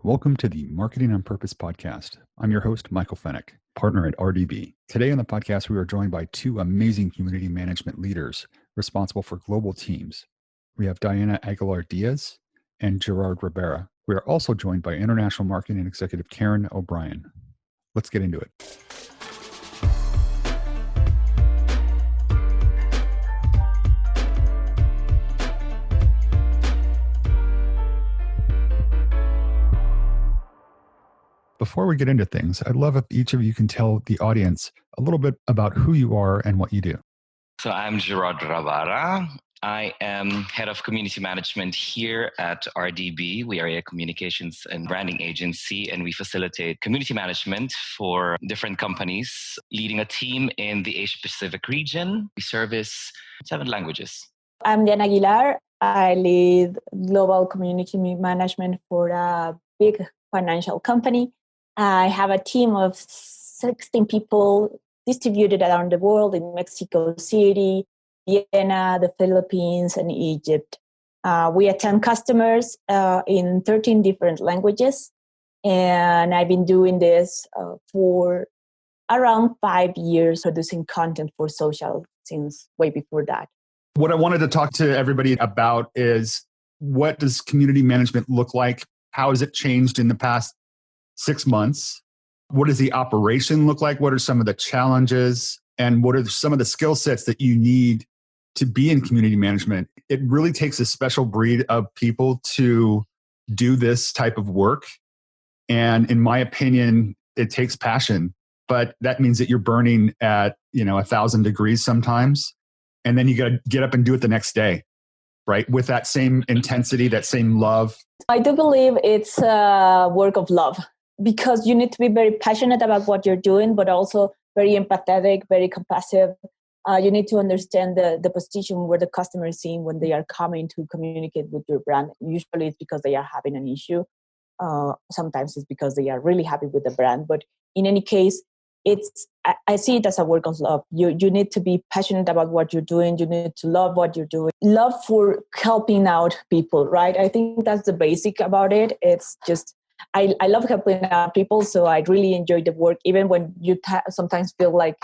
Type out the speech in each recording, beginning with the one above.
Welcome to the Marketing on Purpose podcast. I'm your host, Michael Fennick, partner at RDB. Today on the podcast, we are joined by two amazing community management leaders responsible for global teams. We have Diana Aguilar Díaz and Gerard Rabara. We are also joined by International Marketing Executive Karen O'Brien. Let's get into it. Before we get into things, I'd love if each of you can tell the audience a little bit about who you are and what you do. So I'm Gerard Rabara. I am head of community management here at RDB. We are a communications and branding agency, and we facilitate community management for different companies, leading a team in the Asia Pacific region. We service 7 languages. I'm Diana Aguilar. I lead global community management for a big financial company. I have a team of 16 people distributed around the world in Mexico City, Vienna, the Philippines, and Egypt. We attend customers in 13 different languages, and I've been doing this for around 5 years, producing content for social since way before that. What I wanted to talk to everybody about is, what does community management look like? How has it changed in the past 6 months? What does the operation look like? What are some of the challenges? And what are some of the skill sets that you need to be in community management? It really takes a special breed of people to do this type of work. And in my opinion, it takes passion, but that means that you're burning at 1,000 degrees sometimes. And then you got to get up and do it the next day, right? With that same intensity, that same love. I do believe it's a work of love, because you need to be very passionate about what you're doing, but also very empathetic, very compassionate. You need to understand the position where the customer is in when they are coming to communicate with your brand. Usually it's because they are having an issue. Sometimes it's because they are really happy with the brand. But in any case, I see it as a work of love. You need to be passionate about what you're doing. You need to love what you're doing. Love for helping out people, right? I think that's the basic about it. It's just, I love helping out people, so I really enjoy the work, even when you sometimes feel like,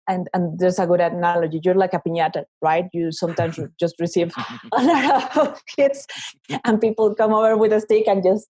and there's a good analogy, you're like a piñata, right? You sometimes just receive a lot of hits, and people come over with a stick and just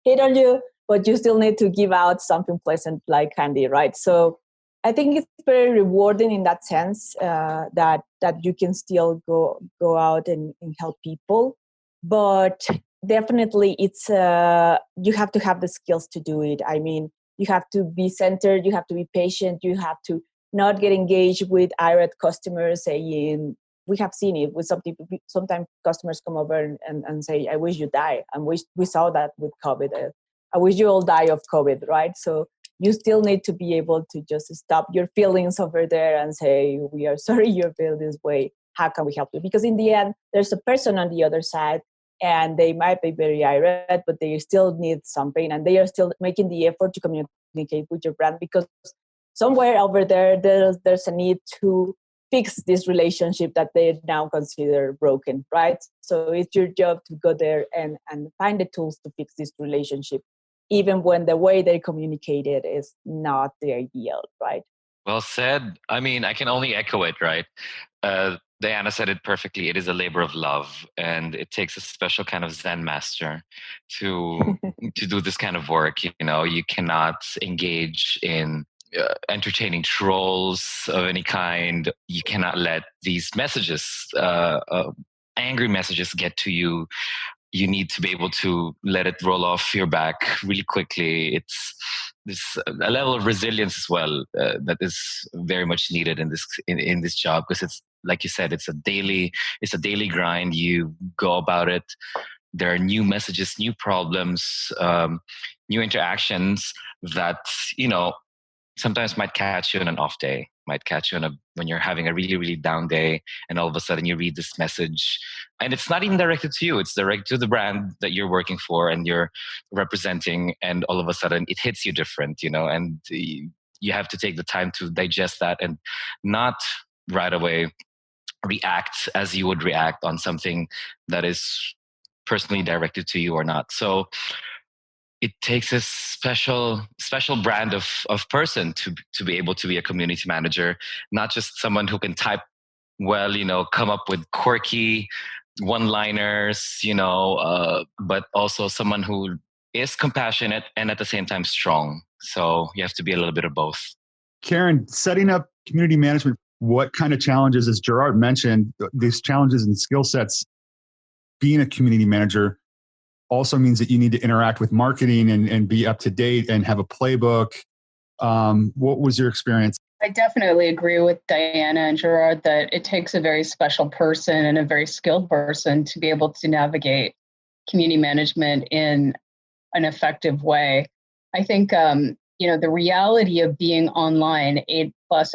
hit on you, but you still need to give out something pleasant like candy, right? So I think it's very rewarding in that sense, that you can still go out and help people. But definitely it's you have to have the skills to do it. I mean, you have to be centered, you have to be patient, you have to not get engaged with irate customers saying, we have seen it with some people. Sometimes customers come over and say, I wish you die. And we saw that with COVID. I wish you all die of COVID, right? So you still need to be able to just stop your feelings over there and say, we are sorry you feel this way. How can we help you? Because in the end, there's a person on the other side, and they might be very irate, but they still need something, and they are still making the effort to communicate with your brand, because somewhere over there's a need to fix this relationship that they now consider broken, right? So it's your job to go there and find the tools to fix this relationship, even when the way they communicate it is not the ideal, right? Well said. I mean, I can only echo it, right? Diana said it perfectly. It is a labor of love, and it takes a special kind of Zen master to do this kind of work. You cannot engage in entertaining trolls of any kind. You cannot let these messages, angry messages, get to you. You need to be able to let it roll off your back really quickly. It's a level of resilience as well that is very much needed in this job, because it's, like you said, it's a daily grind. You go about it. There are new messages, new problems, new interactions that sometimes might catch you on an off day, might catch you when you're having a really, really down day, and all of a sudden you read this message, and it's not even directed to you. It's directed to the brand that you're working for and you're representing, and all of a sudden it hits you different, and you have to take the time to digest that and not right away react as you would react on something that is personally directed to you or not. So it takes a special brand of person to be able to be a community manager, not just someone who can type well, come up with quirky one-liners, but also someone who is compassionate and at the same time strong. So you have to be a little bit of both. Karen, setting up community management, what kind of challenges, as Gerard mentioned, these challenges and skill sets, being a community manager also means that you need to interact with marketing and be up to date and have a playbook. What was your experience? I definitely agree with Diana and Gerard that it takes a very special person and a very skilled person to be able to navigate community management in an effective way. I think, the reality of being online 8+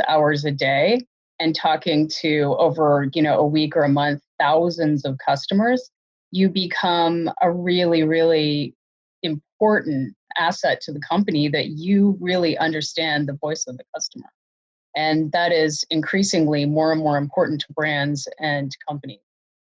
hours a day and talking to over, a week or a month, thousands of customers, you become a really, really important asset to the company that you really understand the voice of the customer. And that is increasingly more and more important to brands and companies.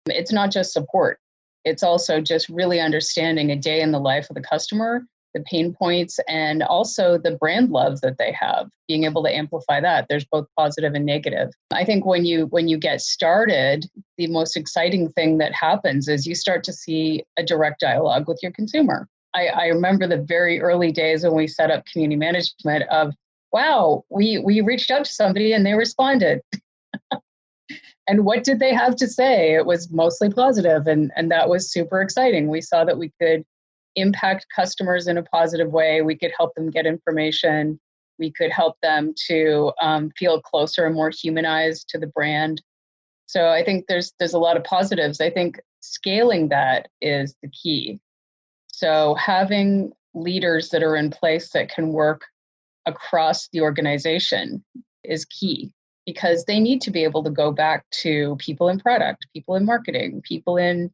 It's not just support. It's also just really understanding a day in the life of the customer, the pain points, and also the brand love that they have, being able to amplify that. There's both positive and negative. I think when you get started, the most exciting thing that happens is you start to see a direct dialogue with your consumer. I remember the very early days when we set up community management of, wow, we reached out to somebody and they responded. And what did they have to say? It was mostly positive, and that was super exciting. We saw that we could impact customers in a positive way. We could help them get information. We could help them to feel closer and more humanized to the brand. So I think there's a lot of positives. I think scaling that is the key. So having leaders that are in place that can work across the organization is key, because they need to be able to go back to people in product, people in marketing, people in,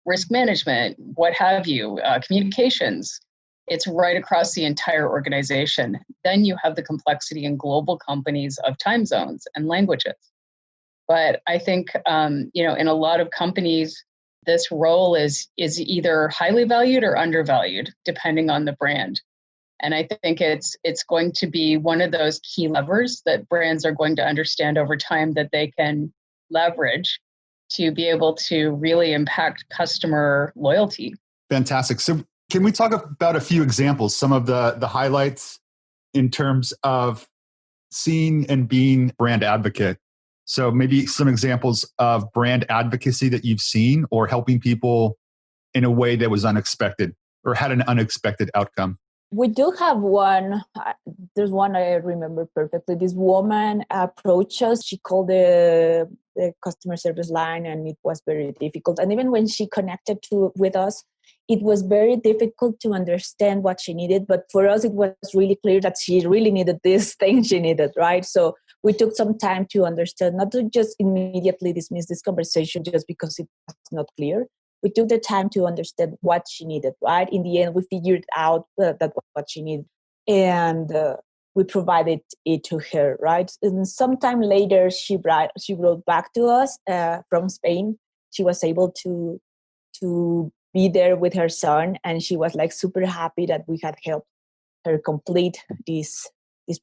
risk management, what have you, communications. It's right across the entire organization. Then you have the complexity in global companies of time zones and languages. But I think, in a lot of companies, this role is either highly valued or undervalued, depending on the brand. And I think it's going to be one of those key levers that brands are going to understand over time that they can leverage to be able to really impact customer loyalty. Fantastic. So can we talk about a few examples, some of the highlights in terms of seeing and being brand advocate? So maybe some examples of brand advocacy that you've seen or helping people in a way that was unexpected or had an unexpected outcome. We do have one. There's one I remember perfectly. This woman approached us. She called the customer service line, and it was very difficult. And even when she connected with us, it was very difficult to understand what she needed. But for us, it was really clear that she really needed this thing she needed, right? So we took some time to understand, not to just immediately dismiss this conversation just because it was not clear. We took the time to understand what she needed, right? In the end, we figured out that what she needed, and we provided it to her, right? And sometime later, she wrote back to us from Spain. She was able to be there with her son, and she was like super happy that we had helped her complete this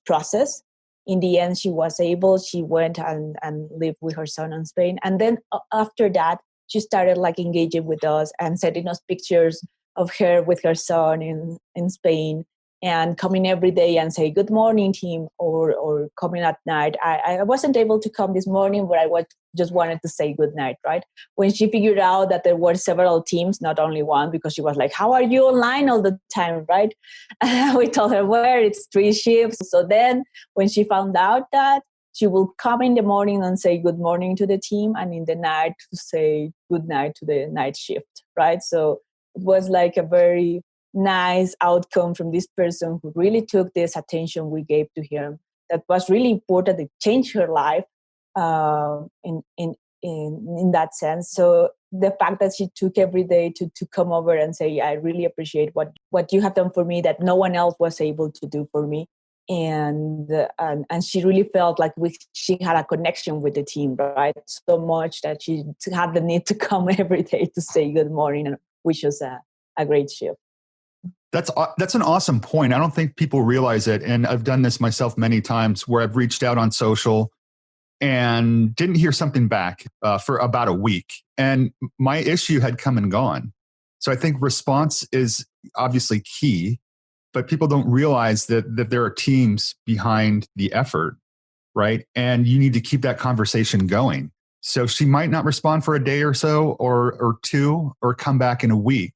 process. In the end, she went and lived with her son in Spain. And then after that, she started like engaging with us and sending us pictures of her with her son in Spain, and coming every day and say, good morning, team, or coming at night. I wasn't able to come this morning, but I just wanted to say good night, right? When she figured out that there were several teams, not only one, because she was like, how are you online all the time, right? We told her, well, it's 3 shifts. So then when she found out that, she will come in the morning and say good morning to the team, and in the night to say good night to the night shift, right? So it was like a very nice outcome from this person who really took this attention we gave to him. That was really important. It changed her life in that sense. So the fact that she took every day to come over and say, I really appreciate what you have done for me that no one else was able to do for me. And she really felt like she had a connection with the team, right? So much that she had the need to come every day to say good morning and wish us a great shift. That's an awesome point. I don't think people realize it. And I've done this myself many times where I've reached out on social and didn't hear something back for about a week. And my issue had come and gone. So I think response is obviously key, but people don't realize that there are teams behind the effort, right? And you need to keep that conversation going. So she might not respond for a day or so or two, or come back in a week.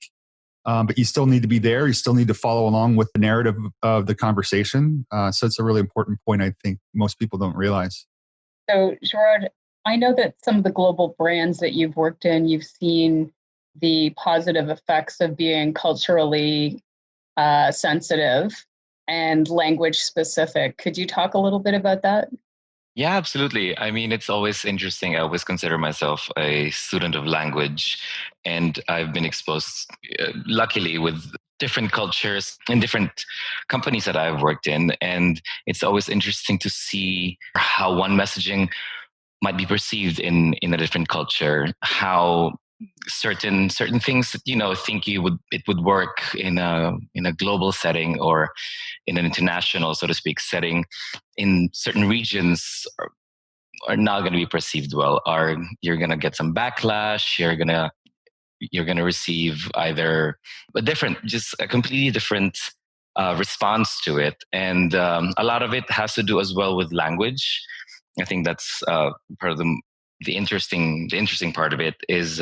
But you still need to be there. You still need to follow along with the narrative of the conversation. So it's a really important point I think most people don't realize. So, Gerard, I know that some of the global brands that you've worked in, you've seen the positive effects of being culturally sensitive and language specific. Could you talk a little bit about that? Yeah, absolutely. I mean, it's always interesting. I always consider myself a student of language, and I've been exposed, luckily, with different cultures in different companies that I've worked in. And it's always interesting to see how one messaging might be perceived in a different culture, how certain things that think it would work in a global setting or in an international, so to speak, setting in certain regions are not going to be perceived well. You're going to get some backlash. You're going to receive either a completely different response to it, and a lot of it has to do as well with language. I think that's part of the interesting part of it is.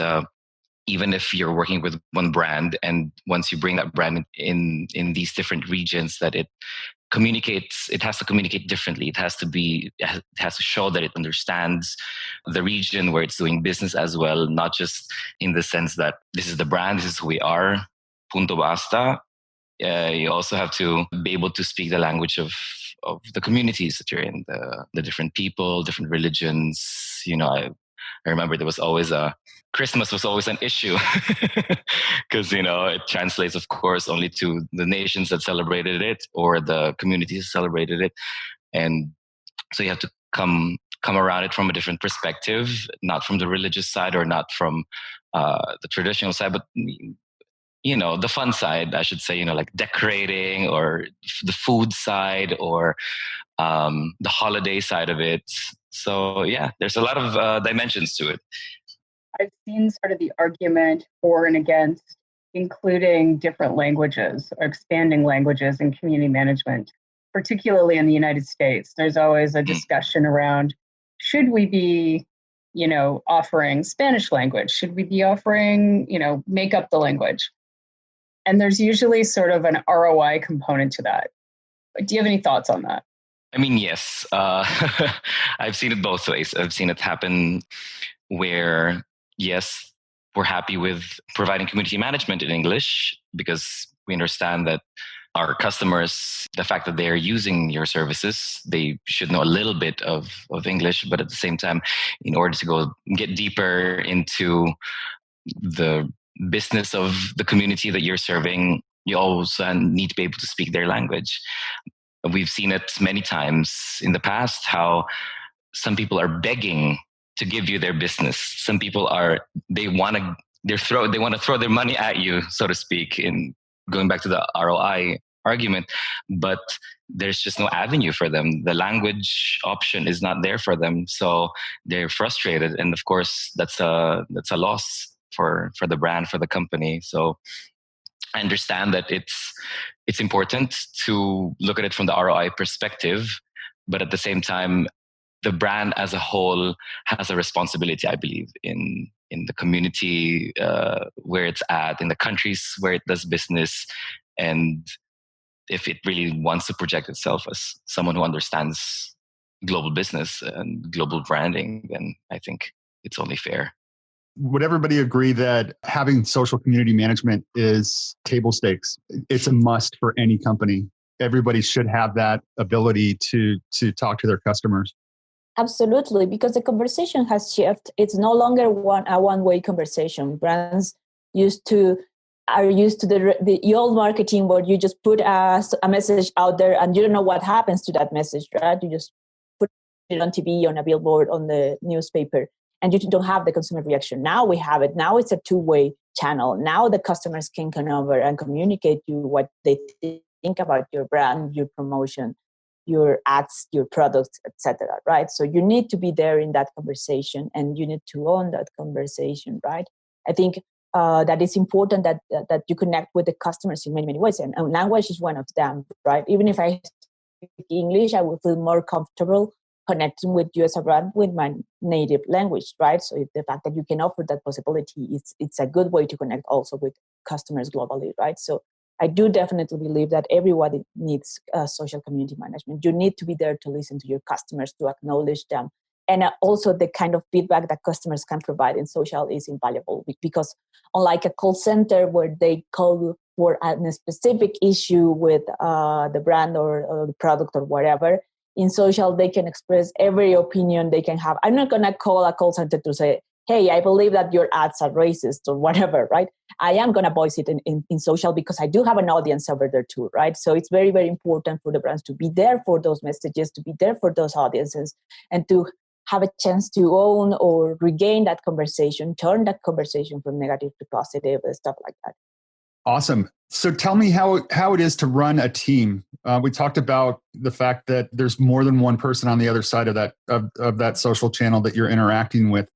Even if you're working with one brand, and once you bring that brand in these different regions, that it has to communicate differently. It has to show that it understands the region where it's doing business as well, not just in the sense that this is the brand, this is who we are, punto basta. You also have to be able to speak the language of the communities that you're in, the different people, different religions. I remember there was always Christmas was always an issue because it translates, of course, only to the nations that celebrated it or the communities that celebrated it, and so you have to come around it from a different perspective, not from the religious side or not from the traditional side, but the fun side, I should say. Like decorating or the food side or the holiday side of it. So yeah, there's a lot of dimensions to it. I've seen sort of the argument for and against including different languages or expanding languages in community management, particularly in the United States. There's always a discussion around, should we be, offering Spanish language? Should we be offering, make up the language? And there's usually sort of an ROI component to that. Do you have any thoughts on that? I mean, yes. I've seen it both ways. I've seen it happen where, yes, we're happy with providing community management in English because we understand that our customers, the fact that they're using your services, they should know a little bit of English. But at the same time, in order to go get deeper into the business of the community that you're serving, you also need to be able to speak their language. We've seen it many times in the past, how some people are begging to give you their business. Some people they want to throw their money at you, so to speak, in going back to the ROI argument, but there's just no avenue for them. The language option is not there for them. So they're frustrated. And of course, that's a loss for the brand, for the company. So I understand that it's important to look at it from the ROI perspective, but at the same time, the brand as a whole has a responsibility, I believe, in the community where it's at, in the countries where it does business, and if it really wants to project itself as someone who understands global business and global branding, then I think it's only fair. Would everybody agree that having social community management is table stakes? It's a must for any company. Everybody should have that ability to talk to their customers. Absolutely, because the conversation has shifted. It's no longer a one-way conversation. Brands are used to the old marketing where you just put a message out there and you don't know what happens to that message, right? You just put it on TV, on a billboard, on the newspaper, and you don't have the consumer reaction. Now we have it. Now it's a two-way channel. Now the customers can come over and communicate to you what they think about your brand, your promotion, your ads, your products, etc. Right? So you need to be there in that conversation, and you need to own that conversation. Right? I think that it's important that you connect with the customers in many ways, and language is one of them. Right? Even if I speak English, I will feel more comfortable connecting with you as a brand with my native language, right? So the fact that you can offer that possibility, it's a good way to connect also with customers globally, right? So I do definitely believe that everybody needs social community management. You need to be there to listen to your customers, to acknowledge them. And also the kind of feedback that customers can provide in social is invaluable, because unlike a call center where they call for a specific issue with the brand or the product or whatever, in social, they can express every opinion they can have. I'm not going to call a call center to say, hey, I believe that your ads are racist or whatever, right? I am going to voice it in social because I do have an audience over there too, right? So it's very, very important for the brands to be there for those messages, to be there for those audiences, and to have a chance to own or regain that conversation, turn that conversation from negative to positive, and stuff like that. Awesome. So tell me how it is to run a team. We talked about the fact that there's more than one person on the other side of that social channel that you're interacting with.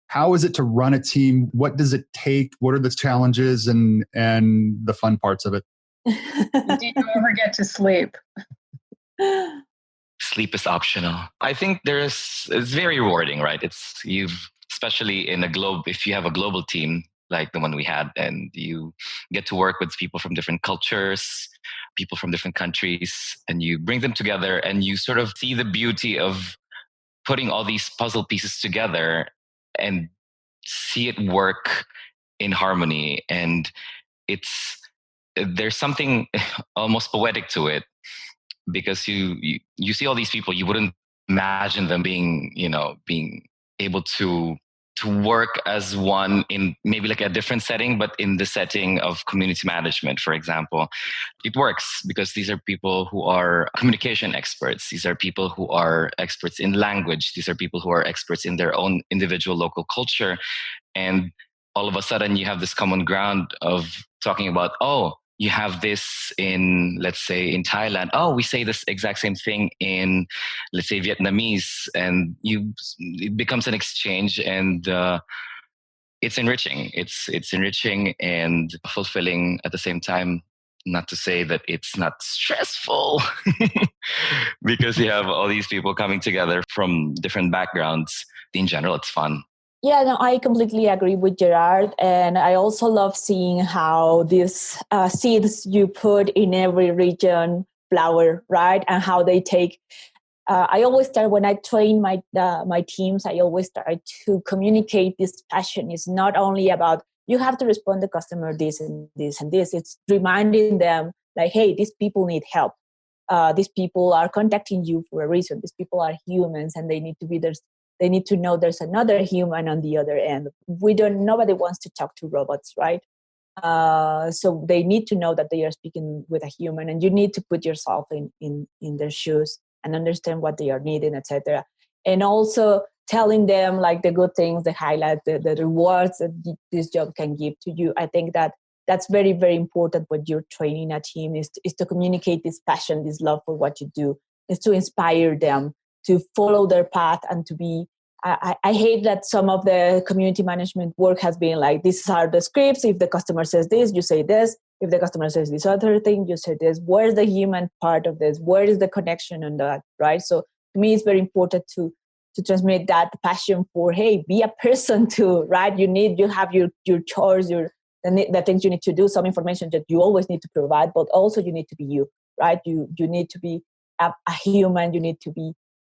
How is it to run a team? What does it take? What are the challenges and the fun parts of it? Do you ever get to sleep? Sleep is optional. I think it's very rewarding, right? Especially in if you have a global team like the one we had, and you get to work with people from different cultures, people from different countries, and you bring them together and you sort of see the beauty of putting all these puzzle pieces together and see it work in harmony. And there's something almost poetic to it, because you see all these people, you wouldn't imagine them being able to work as one in maybe like a different setting, but in the setting of community management, for example. It works because these are people who are communication experts. These are people who are experts in language. These are people who are experts in their own individual local culture. And all of a sudden you have this common ground of talking about, oh, you have this in, let's say, in Thailand. Oh, we say this exact same thing in, let's say, Vietnamese. And it becomes an exchange, and it's enriching. It's enriching and fulfilling at the same time. Not to say that it's not stressful, because you have all these people coming together from different backgrounds. In general, it's fun. Yeah, no, I completely agree with Gerard. And I also love seeing how these seeds you put in every region flower, right? And how they take. I always start when I train my teams. I always start to communicate this passion. It's not only about you have to respond to customer this and this and this. It's reminding them like, hey, these people need help. These people are contacting you for a reason. These people are humans, and they need to be there. They need to know there's another human on the other end. Nobody wants to talk to robots, right? So they need to know that they are speaking with a human, and you need to put yourself in their shoes and understand what they are needing, etc. And also telling them like the good things, the highlights, the rewards that this job can give to you. I think that's very, very important when you're training a team is to communicate this passion, this love for what you do, is to inspire them to follow their path and to be. I hate that some of the community management work has been like, these are the scripts. If the customer says this, you say this. If the customer says this other thing, you say this. Where's the human part of this? Where is the connection on that, right? So to me, it's very important to transmit that passion for, hey, be a person too, right? You have your chores, the things you need to do, some information that you always need to provide, but also you need to be you, right? You need to be a human. You need to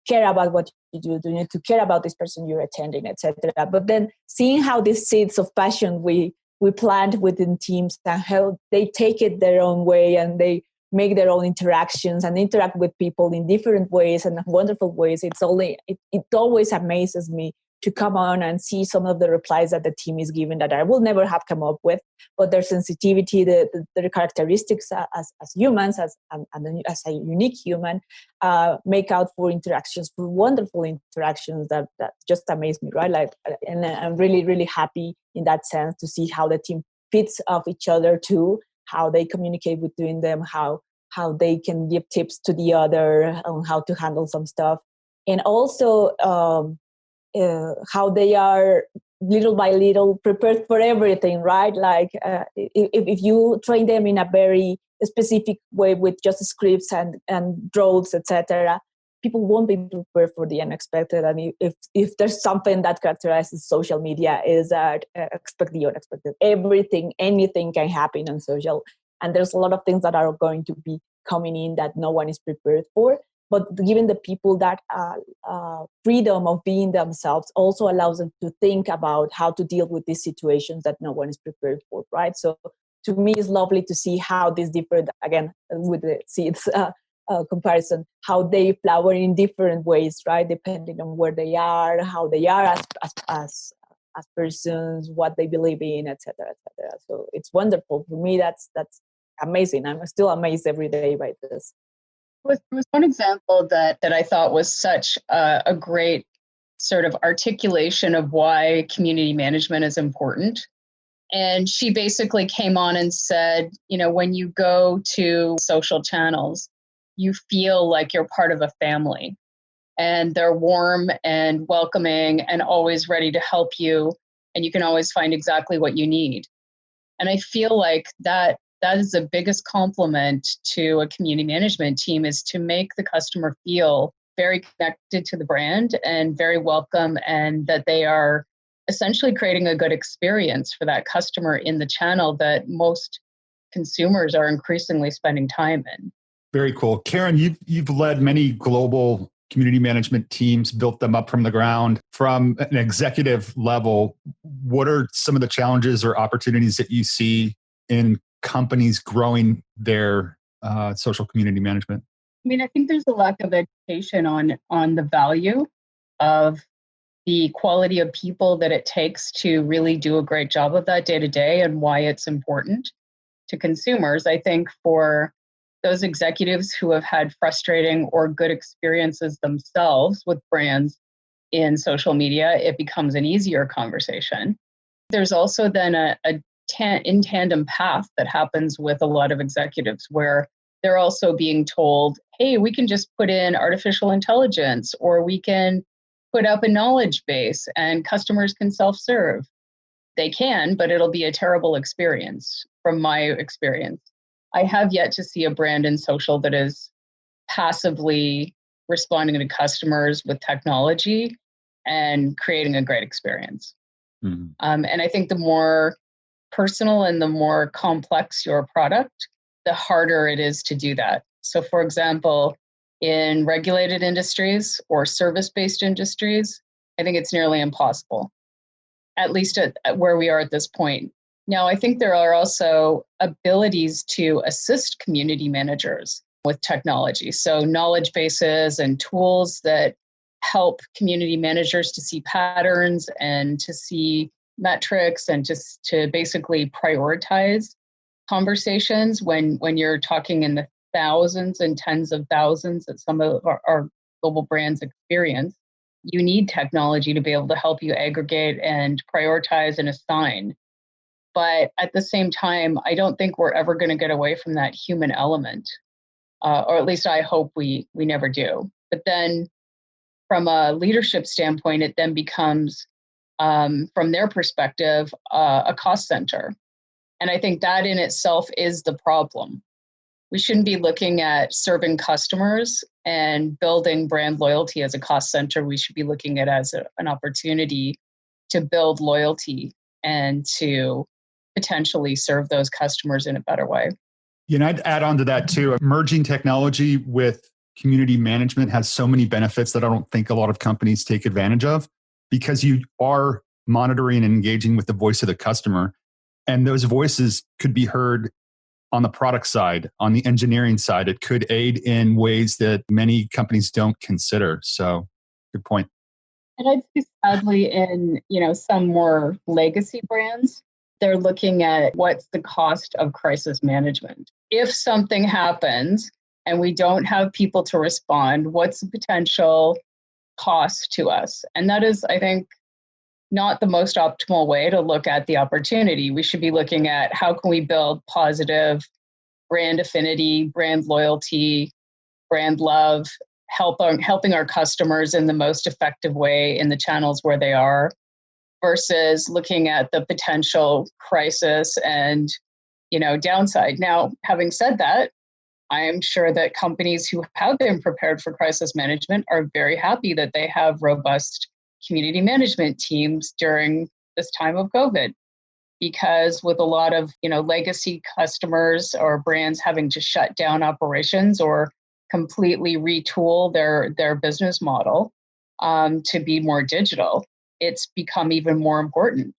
care about what you do. You need to care about this person you're attending, etc. But then seeing how these seeds of passion we plant within teams and how they take it their own way and they make their own interactions and interact with people in different ways and wonderful ways. It always amazes me to come on and see some of the replies that the team is giving that I will never have come up with, but their sensitivity, their characteristics as humans, as a unique human, make out for interactions, for wonderful interactions that just amaze me, right? And I'm really, really happy in that sense to see how the team benefits of each other too, how they communicate between them, how they can give tips to the other on how to handle some stuff, and also how they are little by little prepared for everything, right? Like if you train them in a very specific way with just scripts and roles, etc., people won't be prepared for the unexpected. And if there's something that characterizes social media, is that expect the unexpected. Anything can happen on social, and there's a lot of things that are going to be coming in that no one is prepared for. But giving the people that freedom of being themselves also allows them to think about how to deal with these situations that no one is prepared for, right? So to me, it's lovely to see how these different, again, with the seeds comparison, how they flower in different ways, right? Depending on where they are, how they are as persons, what they believe in, etc., etc. So it's wonderful. For me, that's amazing. I'm still amazed every day by this. There was one example that I thought was such a great sort of articulation of why community management is important. And she basically came on and said, when you go to social channels, you feel like you're part of a family, and they're warm and welcoming and always ready to help you. And you can always find exactly what you need. And I feel like that is the biggest compliment to a community management team, is to make the customer feel very connected to the brand and very welcome, and that they are essentially creating a good experience for that customer in the channel that most consumers are increasingly spending time in. Very cool. Karen, you've led many global community management teams, built them up from the ground. From an executive level, what are some of the challenges or opportunities that you see in companies growing their social community management? I mean, I think there's a lack of education on the value of the quality of people that it takes to really do a great job of that day to day, and why it's important to consumers. I think for those executives who have had frustrating or good experiences themselves with brands in social media, it becomes an easier conversation. There's also then a in tandem path that happens with a lot of executives, where they're also being told, hey, we can just put in artificial intelligence, or we can put up a knowledge base and customers can self-serve. They can, but it'll be a terrible experience from my experience. I have yet to see a brand in social that is passively responding to customers with technology and creating a great experience. Mm-hmm. And I think the more personal and the more complex your product, the harder it is to do that. So for example, in regulated industries or service-based industries, I think it's nearly impossible, at least at where we are at this point. Now, I think there are also abilities to assist community managers with technology. So knowledge bases and tools that help community managers to see patterns and to see metrics, and just to basically prioritize conversations when you're talking in the thousands and tens of thousands that some of our global brands experience. You need technology to be able to help you aggregate and prioritize and assign. But at the same time, I don't think we're ever going to get away from that human element, or at least I hope we never do. But then from a leadership standpoint, it then becomes, from their perspective, a cost center. And I think that in itself is the problem. We shouldn't be looking at serving customers and building brand loyalty as a cost center. We should be looking at it as an opportunity to build loyalty and to potentially serve those customers in a better way. I'd add on to that too. Merging technology with community management has so many benefits that I don't think a lot of companies take advantage of, because you are monitoring and engaging with the voice of the customer. And those voices could be heard on the product side, on the engineering side. It could aid in ways that many companies don't consider. So good point. And I'd say sadly in, some more legacy brands, they're looking at what's the cost of crisis management. If something happens and we don't have people to respond, what's the potential cost to us? And that is, I think, not the most optimal way to look at the opportunity. We should be looking at how can we build positive brand affinity, brand loyalty, brand love, helping our customers in the most effective way in the channels where they are, versus looking at the potential crisis and, downside. Now, having said that, I am sure that companies who have been prepared for crisis management are very happy that they have robust community management teams during this time of COVID. Because with a lot of, legacy customers or brands having to shut down operations or completely retool their business model to be more digital, it's become even more important.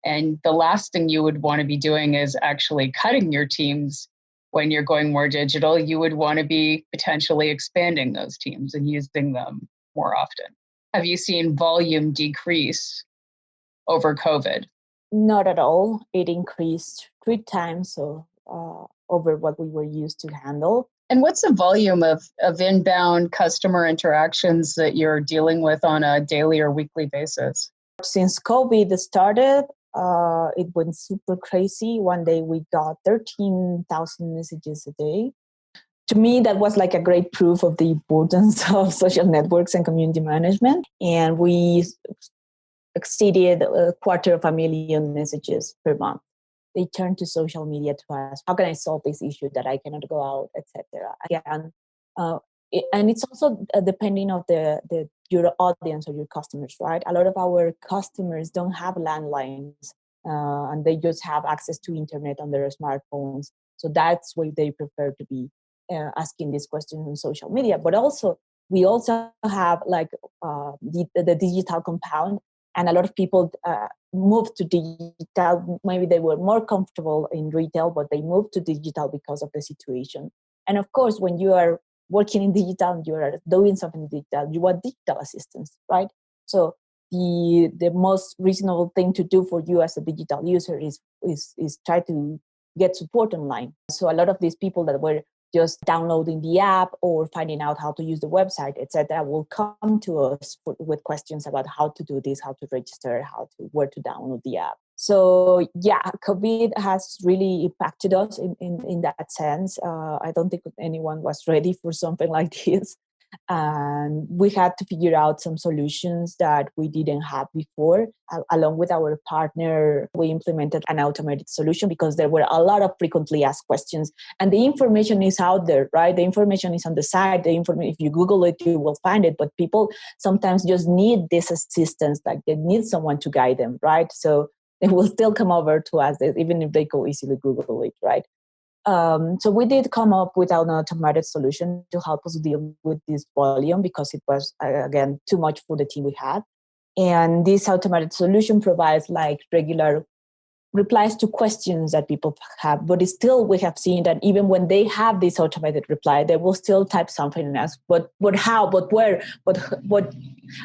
And the last thing you would want to be doing is actually cutting your teams. When you're going more digital, you would want to be potentially expanding those teams and using them more often. Have you seen volume decrease over COVID? Not at all. It increased 3 times over what we were used to handle. And what's the volume of inbound customer interactions that you're dealing with on a daily or weekly basis? Since COVID started, it went super crazy. One day we got 13,000 messages a day. To me, that was like a great proof of the importance of social networks and community management. And we exceeded 250,000 messages per month. They turned to social media to ask, how can I solve this issue that I cannot go out, etc. Again, and it's also depending on your audience or your customers, right? A lot of our customers don't have landlines and they just have access to internet on their smartphones. So that's why they prefer to be asking these questions on social media. But also, we also have like the digital compound. And a lot of people moved to digital. Maybe they were more comfortable in retail, but they moved to digital because of the situation. And of course, when you are working in digital and you are doing something digital, you want digital assistance, right? So the most reasonable thing to do for you as a digital user is try to get support online. So a lot of these people that were just downloading the app or finding out how to use the website, etc., will come to us with questions about how to do this, how to register, where to download the app. So yeah, COVID has really impacted us in that sense. I don't think anyone was ready for something like this. And we had to figure out some solutions that we didn't have before. Along with our partner, we implemented an automated solution because there were a lot of frequently asked questions. And the information is out there, right? The information is on the site. If you Google it, you will find it. But people sometimes just need this assistance, like they need someone to guide them, right? So they will still come over to us, even if they go easily Google it, right? So we did come up with an automated solution to help us deal with this volume because it was, again, too much for the team we had. And this automated solution provides like regular replies to questions that people have. But still, we have seen that even when they have this automated reply, they will still type something and ask, but how, but where, but what,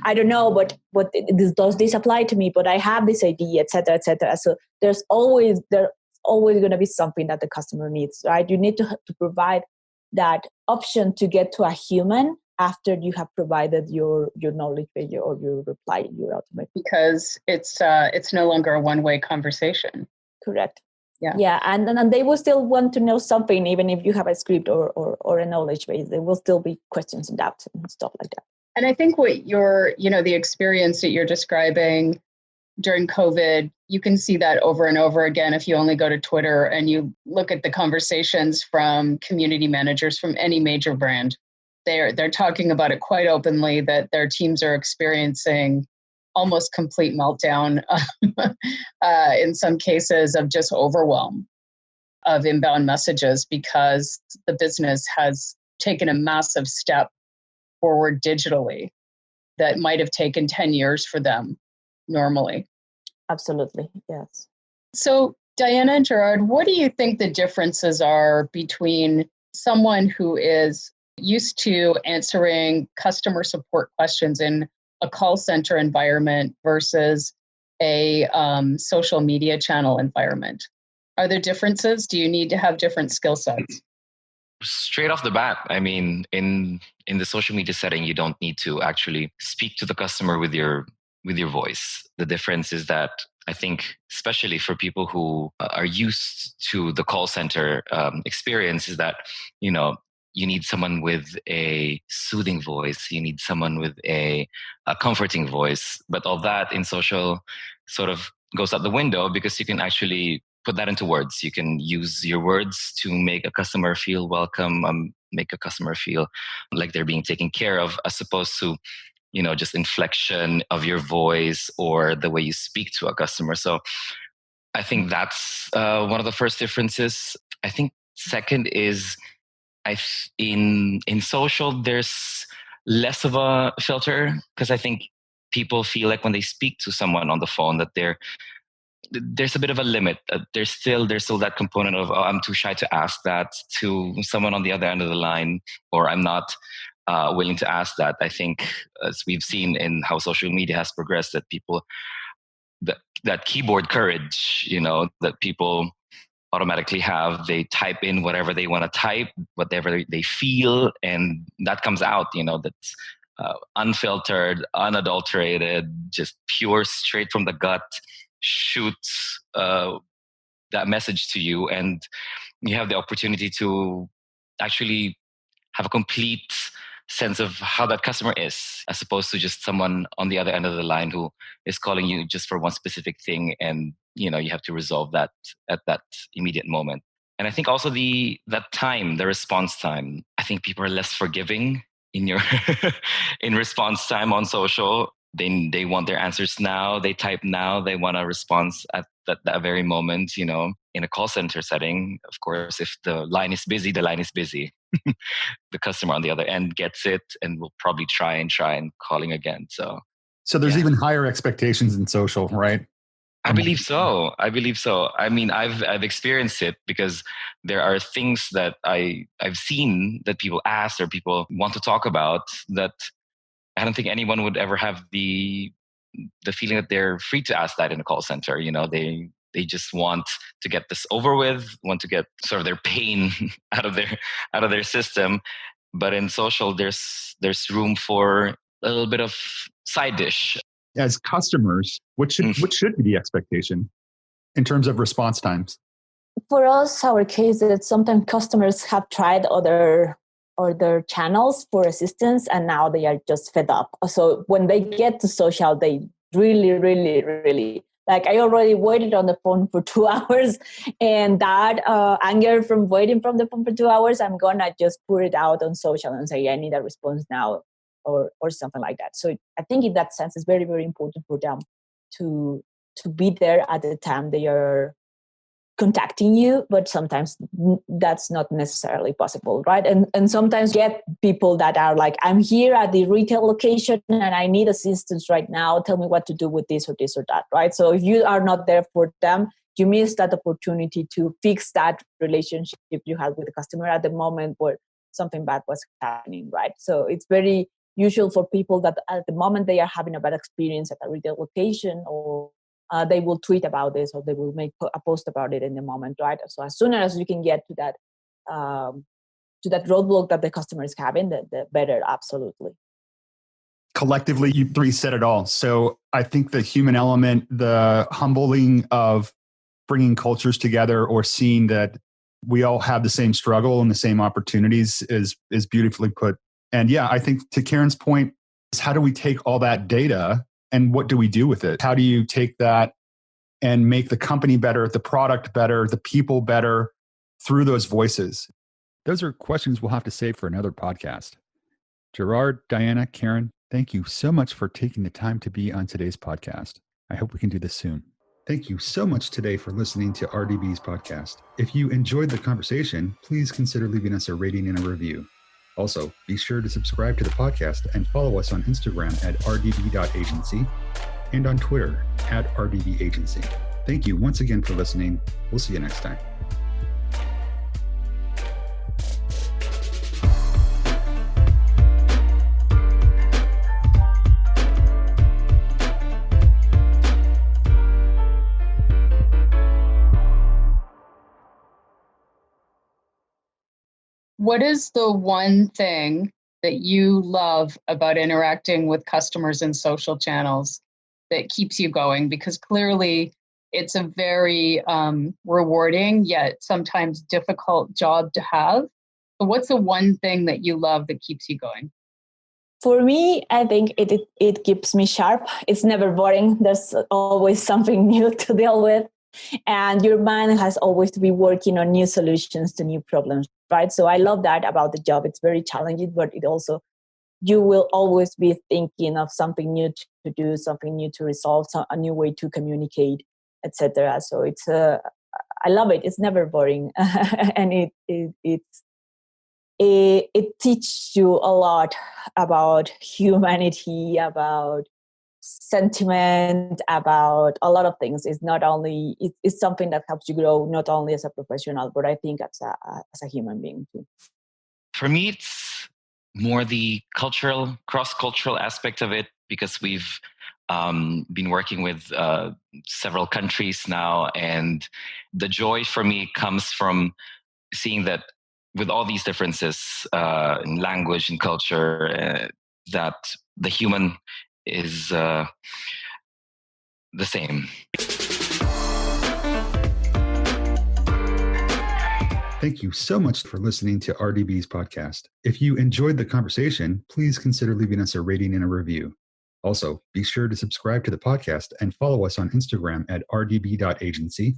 I don't know, but does this apply to me? But I have this idea, et cetera, et cetera. So there's always going to be something that the customer needs, right? You need to provide that option to get to a human after you have provided your knowledge base or your reply, your automated. Because it's no longer a one-way conversation. Correct. Yeah. Yeah, and they will still want to know something, even if you have a script or a knowledge base. There will still be questions and doubts and stuff like that. And I think what the experience that you're describing during COVID, you can see that over and over again if you only go to Twitter and you look at the conversations from community managers from any major brand. They're talking about it quite openly that their teams are experiencing almost complete meltdown in some cases of just overwhelm of inbound messages because the business has taken a massive step forward digitally that might have taken 10 years for them normally. Absolutely, yes. So, Diana and Gerard, what do you think the differences are between someone who is used to answering customer support questions in a call center environment versus a social media channel environment? Are there differences? Do you need to have different skill sets? Straight off the bat, I mean, in the social media setting, you don't need to actually speak to the customer with your with your voice. The difference is that I think, especially for people who are used to the call center experience, is that, you need someone with a soothing voice. You need someone with a comforting voice. But all that in social sort of goes out the window because you can actually put that into words. You can use your words to make a customer feel welcome, make a customer feel like they're being taken care of, as opposed to just inflection of your voice or the way you speak to a customer. So I think that's one of the first differences. I think second is in social, there's less of a filter because I think people feel like when they speak to someone on the phone that there's a bit of a limit. There's still that component of, I'm too shy to ask that to someone on the other end of the line, or I'm not willing to ask that. I think, as we've seen in how social media has progressed, that people, that keyboard courage, that people automatically have, they type in whatever they want to type, whatever they feel, and that comes out, that's unfiltered, unadulterated, just pure, straight from the gut, shoots that message to you, and you have the opportunity to actually have a complete sense of how that customer is, as opposed to just someone on the other end of the line who is calling you just for one specific thing, and you have to resolve that at that immediate moment. And I think also the response time, I think people are less forgiving in your in response time on social. They want their answers now, they type now, they want a response at that very moment. In a call center setting, of course, if the line is busy, the line is busy. The customer on the other end gets it and will probably try and calling again. So there's even higher expectations in social, right? I believe so. I mean, I've experienced it because there are things that I've seen that people ask or people want to talk about that I don't think anyone would ever have the feeling that they're free to ask that in a call center. They just want to get this over with, want to get sort of their pain out of their system. But in social, there's room for a little bit of side dish. As customers, what should be the expectation in terms of response times? For us, our case is that sometimes customers have tried other channels for assistance, and now they are just fed up. So when they get to social, they really, really, really, like, I already waited on the phone for 2 hours, and that anger from waiting from the phone for 2 hours, I'm gonna just put it out on social and say, I need a response now, or something like that. So I think in that sense, it's very, very important for them to be there at the time they are contacting you, but sometimes that's not necessarily possible, right? And sometimes get people that are like, I'm here at the retail location and I need assistance right now. Tell me what to do with this or this or that, right? So if you are not there for them, you miss that opportunity to fix that relationship you had with the customer at the moment where something bad was happening, right? So it's very usual for people that at the moment they are having a bad experience at a retail location, or they will tweet about this, or they will make a post about it in the moment, right? So as soon as you can get to that roadblock that the customer is having, the better, absolutely. Collectively, you three said it all. So I think the human element, the humbling of bringing cultures together or seeing that we all have the same struggle and the same opportunities is beautifully put. And yeah, I think to Karen's point is, how do we take all that data and what do we do with it? How do you take that and make the company better, the product better, the people better through those voices? Those are questions we'll have to save for another podcast. Gérard, Diana, Karen, thank you so much for taking the time to be on today's podcast. I hope we can do this soon. Thank you so much today for listening to RDB's podcast. If you enjoyed the conversation, please consider leaving us a rating and a review. Also, be sure to subscribe to the podcast and follow us on Instagram at RDB.agency and on Twitter at RDB.agency. Thank you once again for listening. We'll see you next time. What is the one thing that you love about interacting with customers in social channels? that keeps you going? Because clearly it's a very rewarding yet sometimes difficult job to have. So what's the one thing that you love that keeps you going? For me, I think it keeps me sharp. It's never boring. There's always something new to deal with. And your mind has always to be working on new solutions to new problems, right? So I love that about the job. It's very challenging, but it also, you will always be thinking of something new to do, something new to resolve, a new way to communicate, etc. So it's I love it. It's never boring, and it teaches you a lot about humanity, about sentiment, about a lot of things. It's not only it's something that helps you grow not only as a professional, but I think as a human being too. For me, it's more the cross-cultural aspect of it, because we've been working with several countries now, and the joy for me comes from seeing that with all these differences in language and culture, that the human is the same. Thank you so much for listening to RDB's podcast. If you enjoyed the conversation, please consider leaving us a rating and a review. Also, be sure to subscribe to the podcast and follow us on Instagram at RDB.agency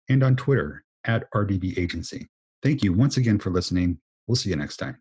and on Twitter at RDB.agency. Thank you once again for listening. We'll see you next time.